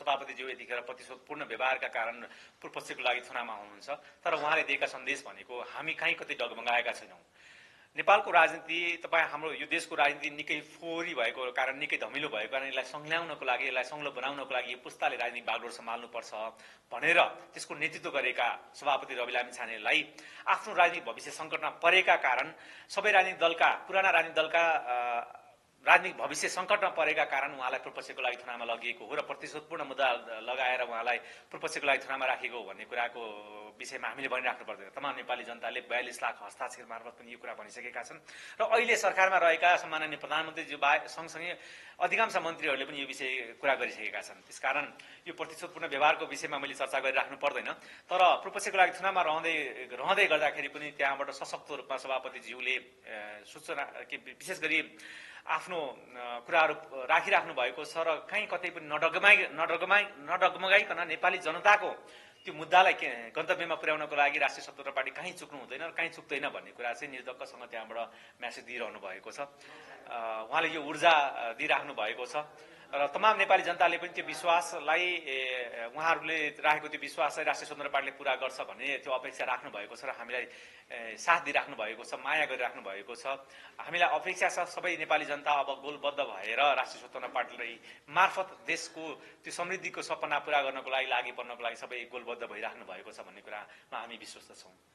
सभापतिज्यू यतिखेर प्रतिशोधपूर्ण व्यवहारका कारण पूर्वपक्षको लागि चुनावमा हुनुहुन्छ। तर उहाँले दिएका सन्देश भनेको हामी कहीँ कतै डगमगाएका छैनौँ। नेपालको राजनीति हाम्रो यो देशको राजनीति निकै फोहोरी भएको कारण, निकै धमिलो भएको कारण यसलाई संल्याउनको लागि, यसलाई संलो बनाउनको लागि यो पुस्ताले राजनीतिक बागडोर सम्हाल्नुपर्छ भनेर त्यसको नेतृत्व गरेका सभापति रवि लामिछानेलाई आफ्नो राजनीतिक भविष्य सङ्कटमा परेका कारण, सबै राजनीतिक दलका, पुराना राजनीतिक दलका राजनीतिक भविष्य सङ्कटमा परेका कारण उहाँलाई पूर्वपक्षको लागि चुनावमा लगिएको हो र प्रतिशोधपूर्ण मुद्दा लगाएर उहाँलाई पूर्वपक्षको लागि चुनावमा राखेको भन्ने कुराको विषयमा हामीले भनिराख्नु पर्दैन। तमाम नेपाली जनताले 42 लाख हस्ताक्षर मार्फत पनि यो कुरा भनिसकेका छन् र अहिले सरकारमा रहेका सम्माननीय प्रधानमन्त्रीज्यू सँगसँगै अधिकांश मन्त्रीहरूले पनि यो विषय कुरा गरिसकेका छन्। त्यसकारण यो प्रतिशोधपूर्ण व्यवहारको विषयमा मैले चर्चा गरिराख्नु पर्दैन। तर पूर्वपक्षको लागि चुनावमा रहँदै गर्दाखेरि पनि त्यहाँबाट सशक्त रूपमा सभापतिज्यूले सूचना विशेष गरी आफ्नो कुराहरू राखिराख्नु भएको छ र कहीँ कतै पनि नडगमगाइकन नेपाली जनताको त्यो मुद्दालाई गन्तव्यमा पुर्याउनको लागि राष्ट्रिय स्वतन्त्र पार्टी कहीँ चुक्नु हुँदैन र कहीँ चुक्दैन भन्ने कुरा चाहिँ निर्धक्कसँग त्यहाँबाट म्यासेज दिइरहनु भएको छ। उहाँले यो ऊर्जा दिइराख्नु भएको छ र तमाम नेपाली जनताले पनि त्यो विश्वासलाई, उहाँहरूले राखेको त्यो विश्वासलाई राष्ट्रिय स्वतन्त्र पार्टीले पुरा गर्छ भन्ने त्यो अपेक्षा राख्नु भएको छ र हामीलाई साथ दिइराख्नु भएको छ, माया गरिराख्नु भएको छ। हामीलाई अपेक्षा छ सबै नेपाली जनता अब गोलबद्ध भएर राष्ट्रिय स्वतन्त्र पार्टीलाई मार्फत देशको त्यो समृद्धिको सपना पुरा गर्नको लागि, लागि पर्नको लागि सबै गोलबद्ध भइराख्नु भएको छ भन्ने कुरामा हामी विश्वस्त छौँ।